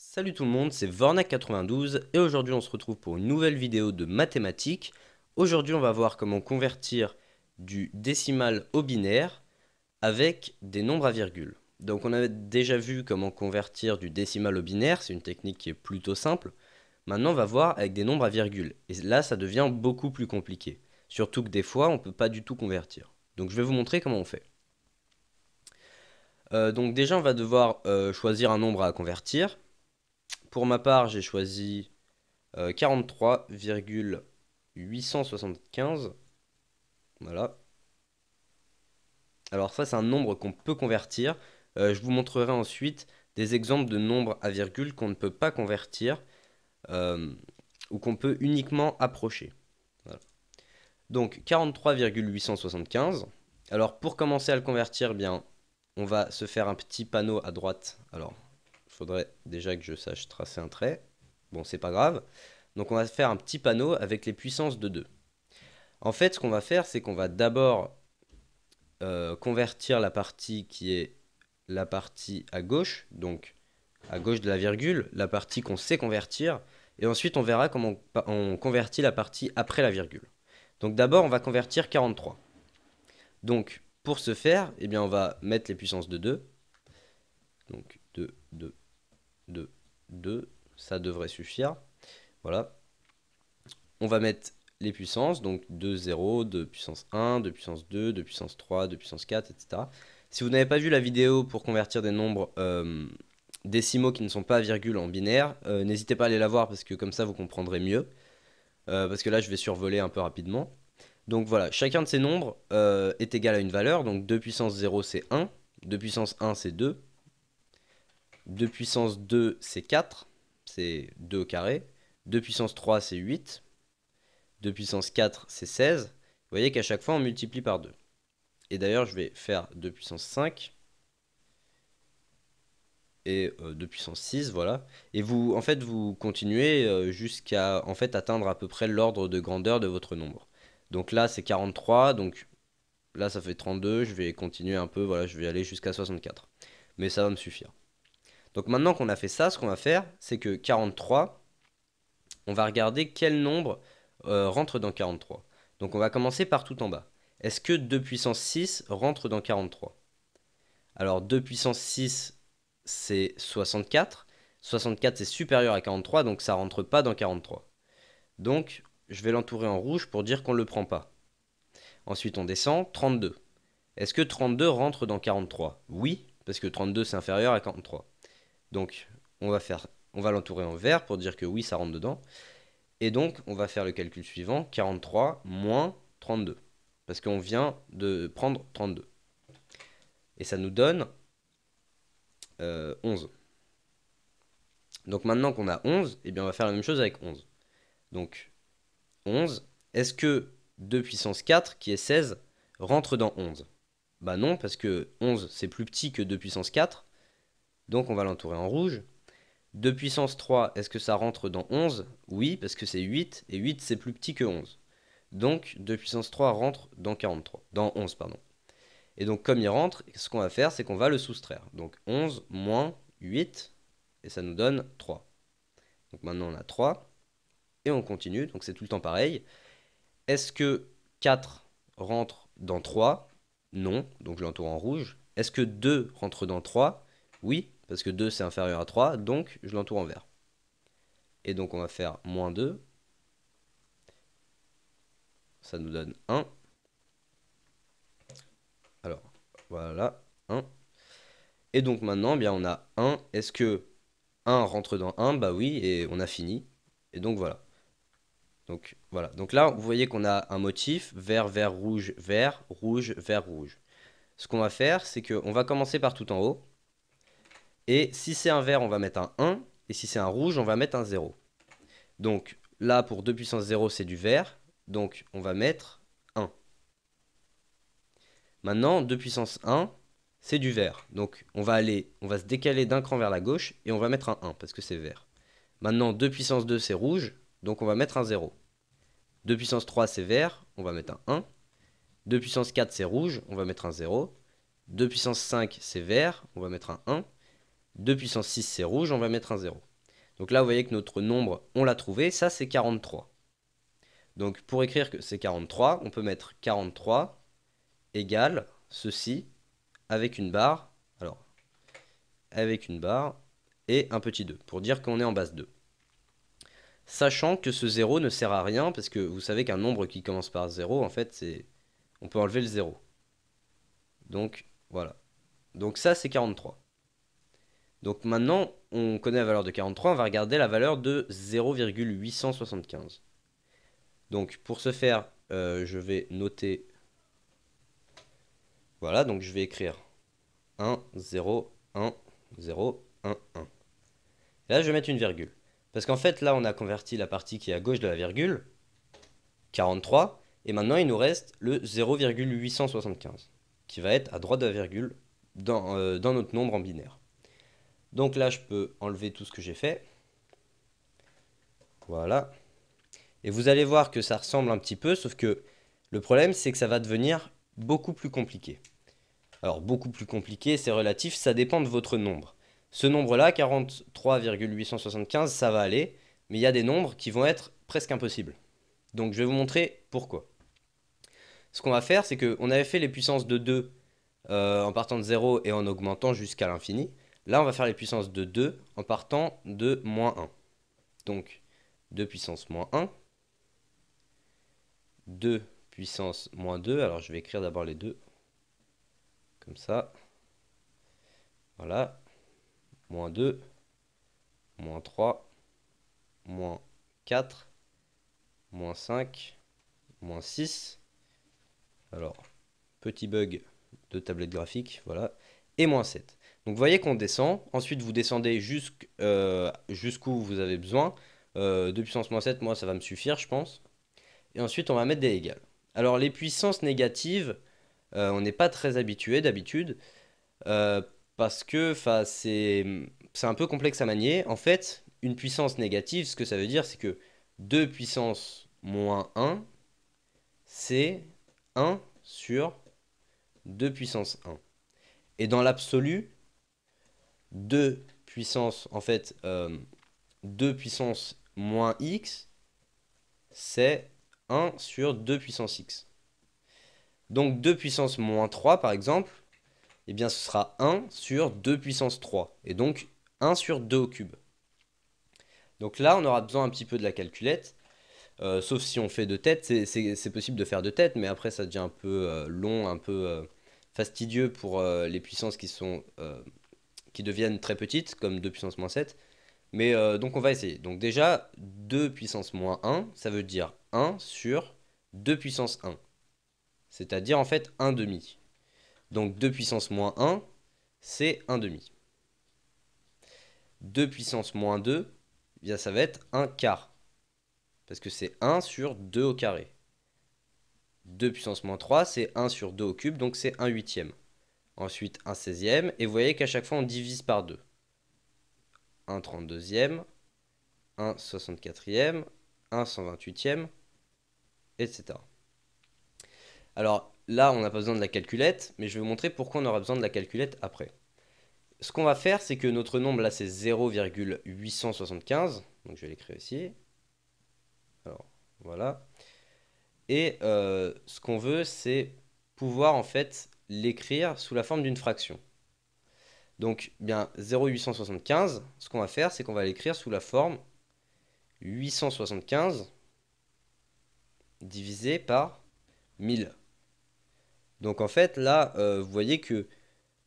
Salut tout le monde, c'est Vornak92 et aujourd'hui on se retrouve pour une nouvelle vidéo de mathématiques. Aujourd'hui on va voir comment convertir du décimal au binaire avec des nombres à virgule. Donc on avait déjà vu comment convertir du décimal au binaire, c'est une technique qui est plutôt simple. Maintenant on va voir avec des nombres à virgule et là ça devient beaucoup plus compliqué. Surtout que des fois on ne peut pas du tout convertir. Donc je vais vous montrer comment on fait. Donc déjà on va devoir choisir un nombre à convertir. Pour ma part j'ai choisi 43,875. Voilà. Alors ça, c'est un nombre qu'on peut convertir. Je vous montrerai ensuite des exemples de nombres à virgule qu'on ne peut pas convertir euh, ou qu'on peut uniquement approcher. Voilà. Donc 43,875. Alors pour commencer à le convertir, bien, on va se faire un petit panneau à droite. Alors, il faudrait déjà que je sache tracer un trait. Bon, c'est pas grave. Donc on va faire un petit panneau avec les puissances de 2. En fait, ce qu'on va faire, c'est qu'on va d'abord convertir la partie qui est la partie à gauche, donc à gauche de la virgule, la partie qu'on sait convertir, et ensuite on verra comment on convertit la partie après la virgule. Donc d'abord, on va convertir 43. Donc pour ce faire, eh bien, on va mettre les puissances de 2. Donc 2, 2, 2, 2, ça devrait suffire. Voilà. On va mettre les puissances, donc 2, 0, 2 puissance 1, 2 puissance 2, 2 puissance 3, 2 puissance 4, etc. Si vous n'avez pas vu la vidéo pour convertir des nombres décimaux qui ne sont pas à virgule en binaire, n'hésitez pas à aller la voir parce que comme ça vous comprendrez mieux. Parce que là je vais survoler un peu rapidement. Donc voilà, chacun de ces nombres est égal à une valeur. Donc 2 puissance 0 c'est 1, 2 puissance 1 c'est 2, 2 puissance 2 c'est 4, c'est 2 au carré, 2 puissance 3 c'est 8, 2 puissance 4, c'est 16. Vous voyez qu'à chaque fois, on multiplie par 2. Et d'ailleurs, je vais faire 2 puissance 5 et 2 puissance 6, voilà. Et vous, en fait, vous continuez jusqu'à en fait, atteindre à peu près l'ordre de grandeur de votre nombre. Donc là, c'est 43, donc là, ça fait 32. Je vais continuer un peu, voilà, je vais aller jusqu'à 64. Mais ça va me suffire. Donc maintenant qu'on a fait ça, ce qu'on va faire, c'est que 43, on va regarder quel nombre rentre dans 43. Donc on va commencer par tout en bas. Est-ce que 2 puissance 6 rentre dans 43? Alors 2 puissance 6, c'est 64. 64, c'est supérieur à 43, donc ça rentre pas dans 43. Donc je vais l'entourer en rouge pour dire qu'on ne le prend pas. Ensuite on descend, 32. Est-ce que 32 rentre dans 43? Oui, parce que 32 c'est inférieur à 43. Donc on va l'entourer en vert pour dire que oui, ça rentre dedans. Et donc, on va faire le calcul suivant, 43 moins 32. Parce qu'on vient de prendre 32. Et ça nous donne 11. Donc maintenant qu'on a 11, eh bien on va faire la même chose avec 11. Donc 11, est-ce que 2 puissance 4, qui est 16, rentre dans 11? Bah non, parce que 11, c'est plus petit que 2 puissance 4. Donc on va l'entourer en rouge. 2 puissance 3, est-ce que ça rentre dans 11? Oui, parce que c'est 8, et 8 c'est plus petit que 11. Donc 2 puissance 3 rentre dans 43, dans 11, pardon. Et donc comme il rentre, ce qu'on va faire, c'est qu'on va le soustraire. Donc 11 moins 8, et ça nous donne 3. Donc maintenant on a 3, et on continue, donc c'est tout le temps pareil. Est-ce que 4 rentre dans 3? Non, donc je l'entoure en rouge. Est-ce que 2 rentre dans 3? Oui, parce que 2 c'est inférieur à 3, donc je l'entoure en vert. Et donc on va faire moins 2, ça nous donne 1. Alors, voilà, 1. Et donc maintenant, eh bien, on a 1. Est-ce que 1 rentre dans 1? Bah oui, et on a fini. Et donc voilà. Donc voilà. Donc là, vous voyez qu'on a un motif vert, vert, rouge, vert, rouge, vert, rouge. Ce qu'on va faire, c'est qu'on va commencer par tout en haut. Et si c'est un vert, on va mettre un 1. Et si c'est un rouge, on va mettre un 0. Donc là, pour 2 puissance 0, c'est du vert. Donc on va mettre 1. Maintenant, 2 puissance 1, c'est du vert. Donc on va se décaler d'un cran vers la gauche et on va mettre un 1 parce que c'est vert. Maintenant, 2 puissance 2, c'est rouge, donc on va mettre un 0. 2 puissance 3, c'est vert, on va mettre un 1. 2 puissance 4, c'est rouge, on va mettre un 0. 2 puissance 5, c'est vert, on va mettre un 1. 2 puissance 6, c'est rouge, on va mettre un 0. Donc là, vous voyez que notre nombre, on l'a trouvé, ça c'est 43. Donc pour écrire que c'est 43, on peut mettre 43 égale ceci avec une barre. Alors, avec une barre et un petit 2 pour dire qu'on est en base 2. Sachant que ce 0 ne sert à rien parce que vous savez qu'un nombre qui commence par 0, en fait, on peut enlever le 0. Donc voilà. Donc ça c'est 43. Donc maintenant, on connaît la valeur de 43, on va regarder la valeur de 0,875. Donc pour ce faire, je vais noter. Voilà, donc je vais écrire 1, 0, 1, 0, 1, 1. Et là, je vais mettre une virgule. Parce qu'en fait, là, on a converti la partie qui est à gauche de la virgule, 43, et maintenant, il nous reste le 0,875, qui va être à droite de la virgule dans notre nombre en binaire. Donc là, je peux enlever tout ce que j'ai fait. Voilà. Et vous allez voir que ça ressemble un petit peu, sauf que le problème, c'est que ça va devenir beaucoup plus compliqué. Alors, beaucoup plus compliqué, c'est relatif, ça dépend de votre nombre. Ce nombre-là, 43,875, ça va aller, mais il y a des nombres qui vont être presque impossibles. Donc, je vais vous montrer pourquoi. Ce qu'on va faire, c'est qu'on avait fait les puissances de 2 en partant de 0 et en augmentant jusqu'à l'infini. Là, on va faire les puissances de 2 en partant de moins 1. Donc, 2 puissance moins 1. 2 puissance moins 2. Alors, je vais écrire d'abord les deux. Comme ça. Voilà. Moins 2. Moins 3. Moins 4. Moins 5. Moins 6. Alors, petit bug de tablette graphique. Voilà. Et moins 7. Donc, vous voyez qu'on descend. Ensuite, vous descendez jusqu'où vous avez besoin. 2 puissance moins 7, moi, ça va me suffire, je pense. Et ensuite, on va mettre des égales. Alors, les puissances négatives, on n'est pas très habitué d'habitude, euh, parce que c'est un peu complexe à manier. En fait, une puissance négative, ce que ça veut dire, c'est que 2 puissance moins 1, c'est 1 sur 2 puissance 1. Et dans l'absolu, 2 puissance, en fait, 2 puissance moins x, c'est 1 sur 2 puissance x. Donc 2 puissance moins 3, par exemple, eh bien ce sera 1 sur 2 puissance 3. Et donc 1 sur 2 au cube. Donc là, on aura besoin un petit peu de la calculette. Sauf si on fait de tête, c'est possible de faire de tête, mais après ça devient un peu long, un peu fastidieux pour les puissances qui deviennent très petites, comme 2 puissance moins 7. Mais donc on va essayer. Donc déjà, 2 puissance moins 1, ça veut dire 1 sur 2 puissance 1. C'est-à-dire en fait 1 demi. Donc 2 puissance moins 1, c'est 1 demi. 2 puissance moins 2, eh bien ça va être 1 quart. Parce que c'est 1 sur 2 au carré. 2 puissance moins 3, c'est 1 sur 2 au cube, donc c'est 1 huitième. Ensuite 1 16e, et vous voyez qu'à chaque fois on divise par 2. 1 32e, 1 64e, 1 128e, etc. Alors là, on n'a pas besoin de la calculette, mais je vais vous montrer pourquoi on aura besoin de la calculette après. Ce qu'on va faire, c'est que notre nombre là, c'est 0,875. Donc je vais l'écrire ici. Alors, voilà. Et ce qu'on veut, c'est pouvoir en fait l'écrire sous la forme d'une fraction. Donc, bien, 0,875, ce qu'on va faire, c'est qu'on va l'écrire sous la forme 875 divisé par 1000. Donc en fait, là, vous voyez que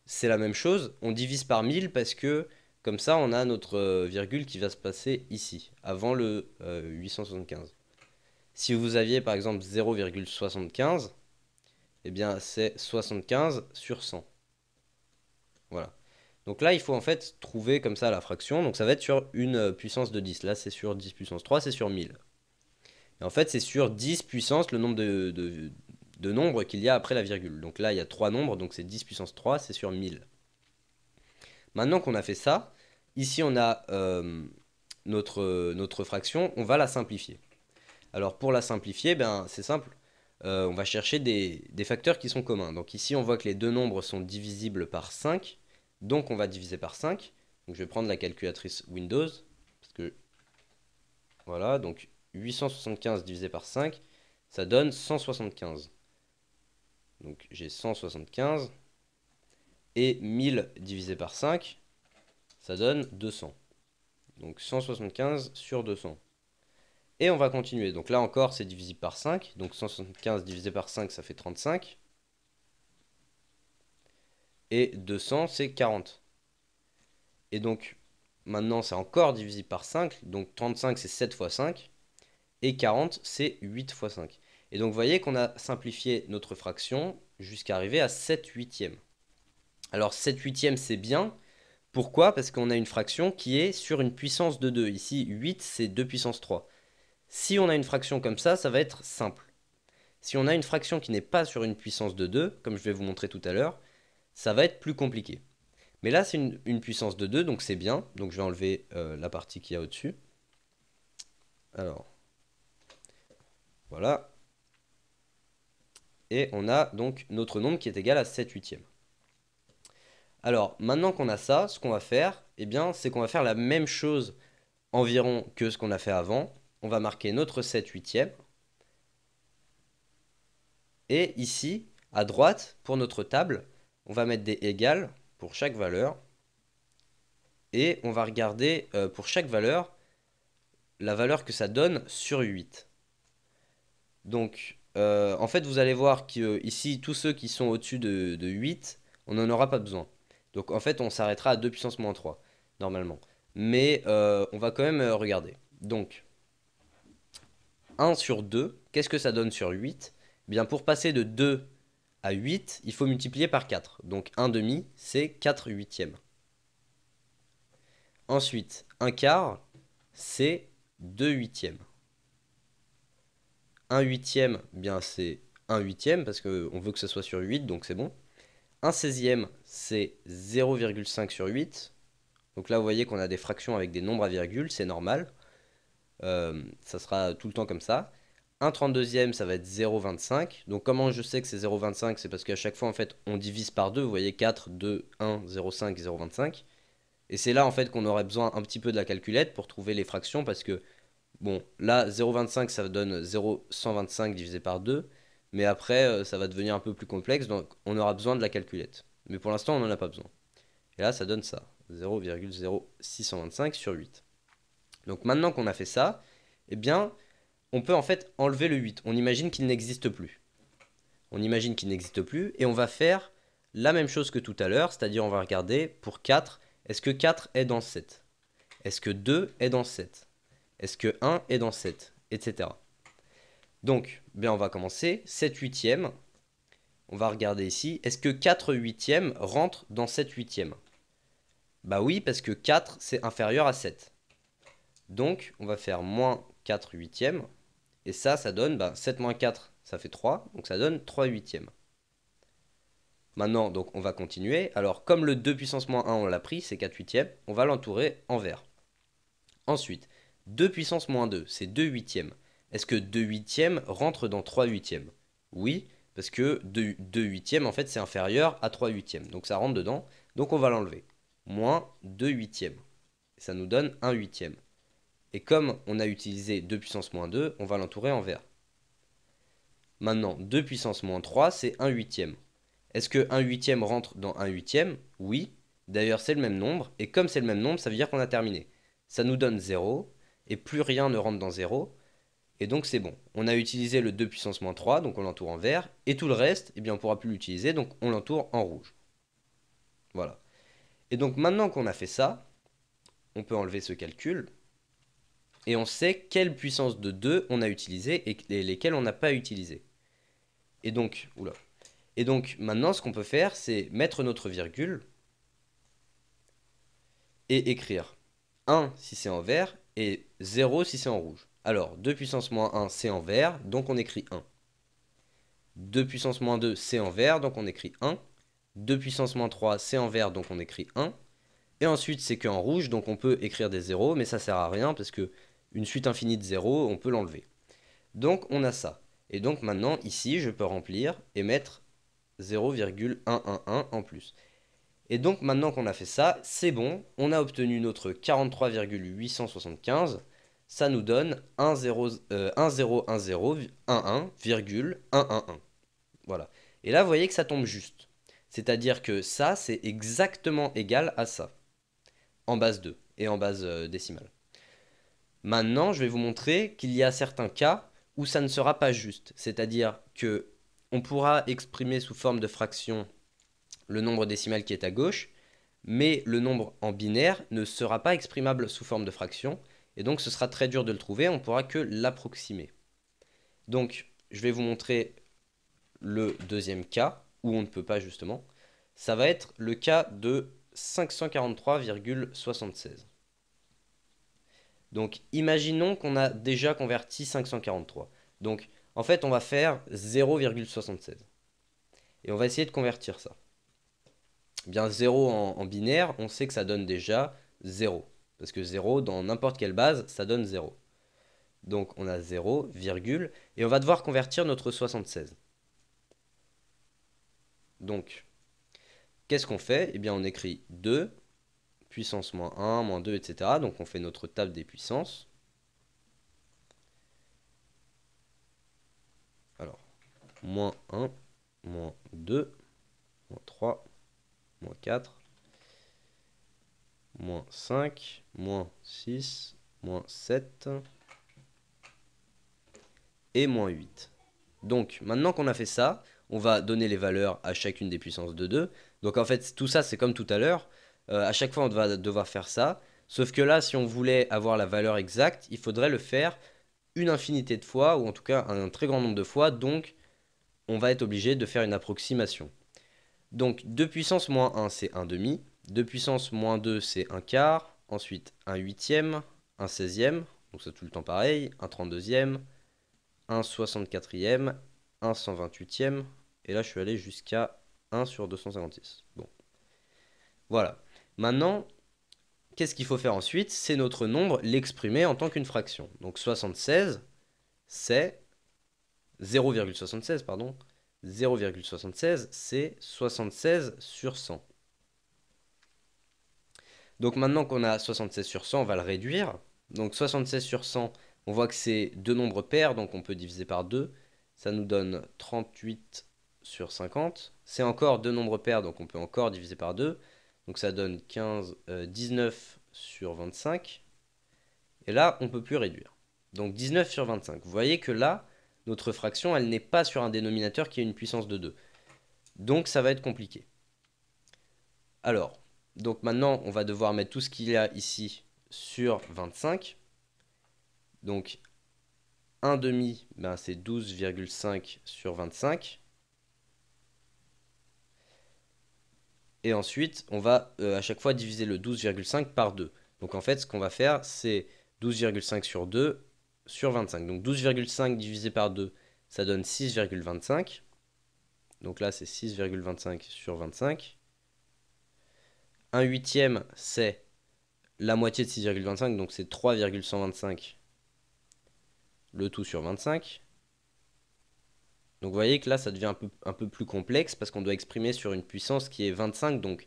c'est la même chose. On divise par 1000 parce que comme ça, on a notre virgule qui va se passer ici, avant le 875. Si vous aviez par exemple 0,75, eh bien c'est 75 sur 100. Voilà. Donc là, il faut en fait trouver comme ça la fraction. Donc ça va être sur une puissance de 10. Là, c'est sur 10 puissance 3, c'est sur 1000. Et en fait, c'est sur 10 puissance le nombre de nombres qu'il y a après la virgule. Donc là, il y a 3 nombres, donc c'est 10 puissance 3, c'est sur 1000. Maintenant qu'on a fait ça, ici on a notre fraction, on va la simplifier. Alors pour la simplifier, ben, c'est simple, on va chercher des facteurs qui sont communs. Donc ici on voit que les deux nombres sont divisibles par 5, donc on va diviser par 5. Donc je vais prendre la calculatrice Windows, que voilà, donc 875 divisé par 5, ça donne 175. Donc j'ai 175. Et 1000 divisé par 5, ça donne 200. Donc 175 sur 200. Et on va continuer. Donc là encore, c'est divisible par 5. Donc 175 divisé par 5, ça fait 35. Et 200, c'est 40. Et donc, maintenant, c'est encore divisible par 5. Donc 35, c'est 7 fois 5. Et 40, c'est 8 fois 5. Et donc, vous voyez qu'on a simplifié notre fraction jusqu'à arriver à 7 huitièmes. Alors, 7 huitièmes, c'est bien. Pourquoi? Parce qu'on a une fraction qui est sur une puissance de 2. Ici, 8, c'est 2 puissance 3. Si on a une fraction comme ça va être simple. Si on a une fraction qui n'est pas sur une puissance de 2, comme je vais vous montrer tout à l'heure, ça va être plus compliqué. Mais là, c'est une puissance de 2, donc c'est bien. Donc je vais enlever la partie qu'il y a au-dessus. Alors, voilà. Et on a donc notre nombre qui est égal à 7 huitièmes. Alors, maintenant qu'on a ça, ce qu'on va faire, eh bien, c'est qu'on va faire la même chose environ que ce qu'on a fait avant. On va marquer notre 7 huitièmes. Et ici, à droite, pour notre table, on va mettre des égales pour chaque valeur. Et on va regarder pour chaque valeur, la valeur que ça donne sur 8. Donc, en fait, vous allez voir qu'ici, tous ceux qui sont au-dessus de 8, on n'en aura pas besoin. Donc, en fait, on s'arrêtera à 2 puissance moins 3, normalement. Mais on va quand même regarder. Donc, 1 sur 2, qu'est-ce que ça donne sur 8? Eh bien, pour passer de 2 à 8, il faut multiplier par 4. Donc 1 demi, c'est 4 huitièmes. Ensuite, 1 quart, c'est 2 huitièmes. 1 huitième, bien c'est 1 huitième, parce qu'on veut que ça soit sur 8, donc c'est bon. 1 seizième, c'est 0,5 sur 8. Donc là, vous voyez qu'on a des fractions avec des nombres à virgule, c'est normal. Ça sera tout le temps comme ça. 1 32e, ça va être 0,25. Donc comment je sais que c'est 0,25? C'est parce qu'à chaque fois, en fait, on divise par 2. Vous voyez 4, 2, 1, 0,5, 0,25. Et c'est là, en fait, qu'on aurait besoin un petit peu de la calculette pour trouver les fractions. Parce que, bon, là, 0,25, ça donne 0,125 divisé par 2. Mais après, ça va devenir un peu plus complexe. Donc on aura besoin de la calculette. Mais pour l'instant, on n'en a pas besoin. Et là, ça donne ça. 0,0625 sur 8. Donc maintenant qu'on a fait ça, eh bien, on peut en fait enlever le 8. On imagine qu'il n'existe plus. On imagine qu'il n'existe plus et on va faire la même chose que tout à l'heure, c'est-à-dire on va regarder pour 4, est-ce que 4 est dans 7? Est-ce que 2 est dans 7? Est-ce que 1 est dans 7? Etc. Donc, bien on va commencer. 7 huitièmes. On va regarder ici. Est-ce que 4 huitièmes rentre dans 7 huitièmes? Bah oui, parce que 4 c'est inférieur à 7. Donc, on va faire moins 4 huitièmes. Et ça donne 7 moins 4, ça fait 3. Donc ça donne 3 huitièmes. Maintenant, donc on va continuer. Alors, comme le 2 puissance moins 1, on l'a pris, c'est 4 huitièmes, on va l'entourer en vert. Ensuite, 2 puissance moins 2, c'est 2 huitièmes. Est-ce que 2 huitièmes rentre dans 3 huitièmes? Oui, parce que 2 huitièmes, en fait, c'est inférieur à 3 huitièmes. Donc ça rentre dedans, donc on va l'enlever. Moins 2 huitièmes. Ça nous donne 1 huitième. Et comme on a utilisé 2 puissance moins 2, on va l'entourer en vert. Maintenant, 2 puissance moins 3, c'est 1 huitième. Est-ce que 1 huitième rentre dans 1 huitième? Oui. D'ailleurs, c'est le même nombre. Et comme c'est le même nombre, ça veut dire qu'on a terminé. Ça nous donne 0. Et plus rien ne rentre dans 0. Et donc, c'est bon. On a utilisé le 2 puissance moins 3, donc on l'entoure en vert. Et tout le reste, eh bien, on ne pourra plus l'utiliser, donc on l'entoure en rouge. Voilà. Et donc, maintenant qu'on a fait ça, on peut enlever ce calcul. Et on sait quelle puissance de 2 on a utilisé et lesquelles on n'a pas utilisé. Et donc, maintenant, ce qu'on peut faire, c'est mettre notre virgule et écrire 1 si c'est en vert et 0 si c'est en rouge. Alors, 2 puissance moins 1, c'est en vert, donc on écrit 1. 2 puissance moins 2, c'est en vert, donc on écrit 1. 2 puissance moins 3, c'est en vert, donc on écrit 1. Et ensuite, c'est qu'en rouge, donc on peut écrire des 0, mais ça sert à rien parce que une suite infinie de 0, on peut l'enlever. Donc on a ça. Et donc maintenant, ici, je peux remplir et mettre 0,111 en plus. Et donc maintenant qu'on a fait ça, c'est bon, on a obtenu notre 43,875. Ça nous donne 1010,11,111. Voilà. Et là, vous voyez que ça tombe juste. C'est-à-dire que ça, c'est exactement égal à ça, en base 2 et en base décimale. Maintenant, je vais vous montrer qu'il y a certains cas où ça ne sera pas juste. C'est-à-dire que on pourra exprimer sous forme de fraction le nombre décimal qui est à gauche, mais le nombre en binaire ne sera pas exprimable sous forme de fraction, et donc ce sera très dur de le trouver, on ne pourra que l'approximer. Donc, je vais vous montrer le deuxième cas, où on ne peut pas justement. Ça va être le cas de 543,76. Donc, imaginons qu'on a déjà converti 543. Donc, en fait, on va faire 0,76. Et on va essayer de convertir ça. Bien 0 en binaire, on sait que ça donne déjà 0. Parce que 0, dans n'importe quelle base, ça donne 0. Donc on a 0, virgule, et on va devoir convertir notre 76. Donc, qu'est-ce qu'on fait? Eh bien, on écrit 2, puissance moins 1, moins 2, etc. Donc on fait notre table des puissances. Alors, moins 1, moins 2, moins 3, moins 4, moins 5, moins 6, moins 7 et moins 8. Donc, maintenant qu'on a fait ça, on va donner les valeurs à chacune des puissances de 2. Donc en fait, tout ça, c'est comme tout à l'heure. À chaque fois, on va devoir faire ça. Sauf que là, si on voulait avoir la valeur exacte, il faudrait le faire une infinité de fois, ou en tout cas un très grand nombre de fois. Donc, on va être obligé de faire une approximation. Donc, 2 puissance moins 1, c'est 1 demi. 2 puissance moins 2, c'est 1 quart. Ensuite, 1 huitième, 1 seizième. Donc c'est tout le temps pareil. 1 trente-deuxième, 1 soixante-quatrième, 1 128e, et là je suis allé jusqu'à 1 sur 256. Bon, voilà. Maintenant, qu'est-ce qu'il faut faire ensuite? C'est notre nombre, l'exprimer en tant qu'une fraction. Donc 76, c'est 0,76, pardon. 0,76, c'est 76 sur 100. Donc maintenant qu'on a 76 sur 100, on va le réduire. Donc 76 sur 100, on voit que c'est deux nombres pairs, donc on peut diviser par 2. Ça nous donne 38 sur 50. C'est encore deux nombres pairs, donc on peut encore diviser par 2. Donc ça donne 19 sur 25. Et là, on ne peut plus réduire. Donc 19 sur 25. Vous voyez que là, notre fraction, elle n'est pas sur un dénominateur qui a une puissance de 2. Donc ça va être compliqué. Alors, donc maintenant, on va devoir mettre tout ce qu'il y a ici sur 25. Donc 1 demi, ben c'est 12,5 sur 25. Et ensuite, on va à chaque fois diviser le 12,5 par 2. Donc en fait, ce qu'on va faire, c'est 12,5 sur 2 sur 25. Donc 12,5 divisé par 2, ça donne 6,25. Donc là, c'est 6,25 sur 25. 1 huitième, c'est la moitié de 6,25, donc c'est 3,125, le tout sur 25. Donc vous voyez que là, ça devient un peu plus complexe parce qu'on doit exprimer sur une puissance qui est 25. Donc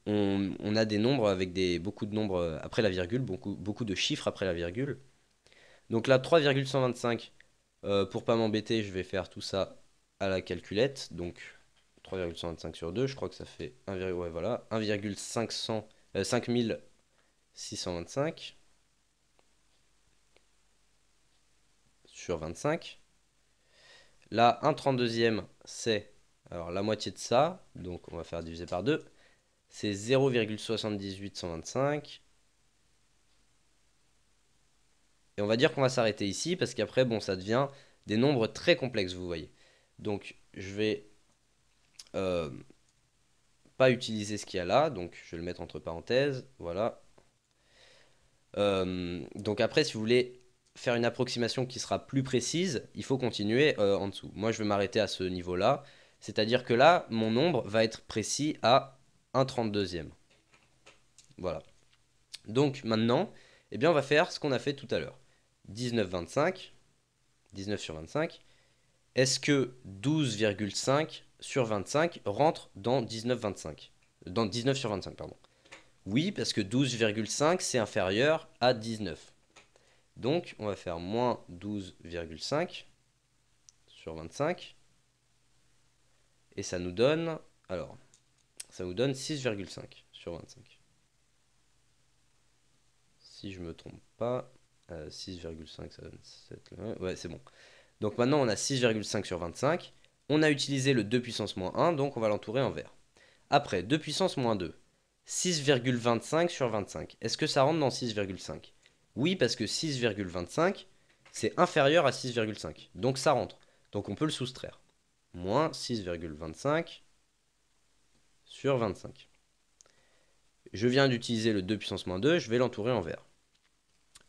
on a des nombres avec beaucoup de nombres après la virgule, beaucoup de chiffres après la virgule. Donc là, 3,125, pour pas m'embêter, je vais faire tout ça à la calculette. Donc 3,125 sur 2, je crois que ça fait 1, ouais, voilà, 5625 sur 25. Là, 1/32e, c'est alors la moitié de ça, donc on va faire diviser par 2. C'est 0,78125. Et on va dire qu'on va s'arrêter ici, parce qu'après, bon, ça devient des nombres très complexes, vous voyez. Donc, je vais euh, pas utiliser ce qu'il y a là, donc je vais le mettre entre parenthèses, voilà. Donc après, si vous voulez faire une approximation qui sera plus précise, il faut continuer en dessous. Moi, je vais m'arrêter à ce niveau-là. C'est-à-dire que là, mon nombre va être précis à 1/32e. Voilà. Donc maintenant, eh bien, on va faire ce qu'on a fait tout à l'heure. 19,25, 19 sur 25. Est-ce que 12,5 sur 25 rentre dans 19,25? Dans 19 sur 25, pardon. Oui, parce que 12,5 c'est inférieur à 19. Donc on va faire moins 12,5 sur 25. Et ça nous donne, alors, ça nous donne 6,5 sur 25. Si je me trompe pas, 6,5 ça donne 7. Ouais, c'est bon. Donc maintenant on a 6,5 sur 25. On a utilisé le 2 puissance moins 1, donc on va l'entourer en vert. Après, 2 puissance moins 2. 6,25 sur 25. Est-ce que ça rentre dans 6,5? Oui, parce que 6,25, c'est inférieur à 6,5. Donc ça rentre. Donc on peut le soustraire. Moins 6,25 sur 25. Je viens d'utiliser le 2 puissance moins 2, je vais l'entourer en vert.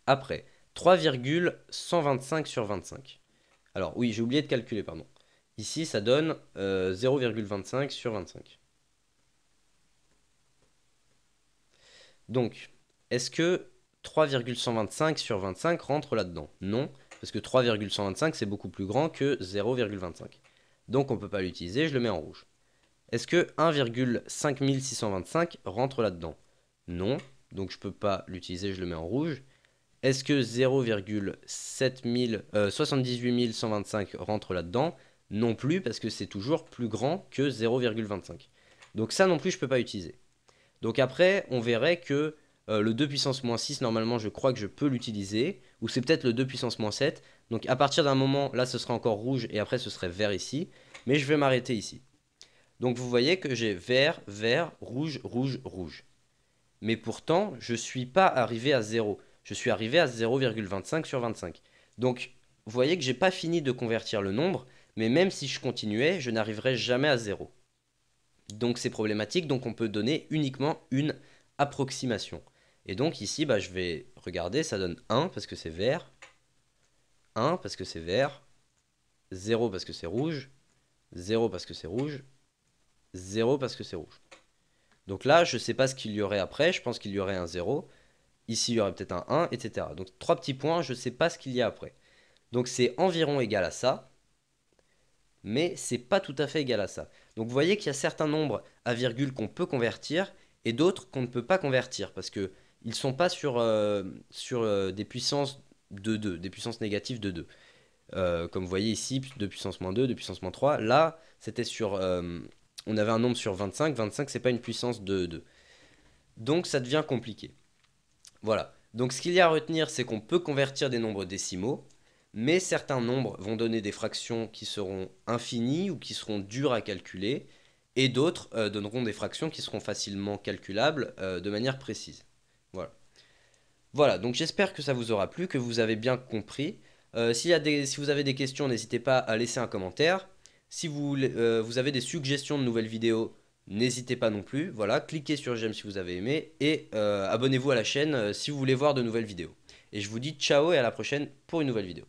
Après, 3,125 sur 25. Alors oui, j'ai oublié de calculer, pardon. Ici, ça donne 0,25 sur 25. Donc, est-ce que 3,125 sur 25 rentre là-dedans? Non, parce que 3,125 c'est beaucoup plus grand que 0,25. Donc on ne peut pas l'utiliser, je le mets en rouge. Est-ce que 1,5625 rentre là-dedans? Non, donc je ne peux pas l'utiliser, je le mets en rouge. Est-ce que 0,78725 rentre là-dedans? Non plus, parce que c'est toujours plus grand que 0,25. Donc ça non plus, je ne peux pas utiliser. Donc après, on verrait que le 2 puissance moins 6, normalement, je crois que je peux l'utiliser. Ou c'est peut-être le 2 puissance moins 7. Donc à partir d'un moment, là, ce sera encore rouge et après, ce serait vert ici. Mais je vais m'arrêter ici. Donc vous voyez que j'ai vert, vert, rouge, rouge, rouge. Mais pourtant, je ne suis pas arrivé à 0. Je suis arrivé à 0,25 sur 25. Donc vous voyez que j'ai pas fini de convertir le nombre. Mais même si je continuais, je n'arriverai jamais à 0. Donc c'est problématique, donc on peut donner uniquement une approximation. Et donc ici, bah, je vais regarder, ça donne 1 parce que c'est vert, 1 parce que c'est vert, 0 parce que c'est rouge, 0 parce que c'est rouge, 0 parce que c'est rouge. Donc là, je ne sais pas ce qu'il y aurait après, je pense qu'il y aurait un 0. Ici, il y aurait peut-être un 1, etc. Donc 3 petits points, je ne sais pas ce qu'il y a après. Donc c'est environ égal à ça, mais c'est pas tout à fait égal à ça. Donc vous voyez qu'il y a certains nombres à virgule qu'on peut convertir et d'autres qu'on ne peut pas convertir parce que ils ne sont pas sur, des puissances de 2, des puissances négatives de 2. Comme vous voyez ici, 2 puissance moins 2, 2 puissance moins 3. Là, c'était sur... on avait un nombre sur 25. 25, c'est pas une puissance de 2. Donc ça devient compliqué. Voilà. Donc ce qu'il y a à retenir, c'est qu'on peut convertir des nombres décimaux, mais certains nombres vont donner des fractions qui seront infinies ou qui seront dures à calculer, et d'autres donneront des fractions qui seront facilement calculables de manière précise. Voilà. Voilà, donc j'espère que ça vous aura plu, que vous avez bien compris. Si vous avez des questions, n'hésitez pas à laisser un commentaire. Si vous avez des suggestions de nouvelles vidéos, n'hésitez pas non plus. Voilà, cliquez sur j'aime si vous avez aimé et abonnez-vous à la chaîne si vous voulez voir de nouvelles vidéos. Et je vous dis ciao et à la prochaine pour une nouvelle vidéo.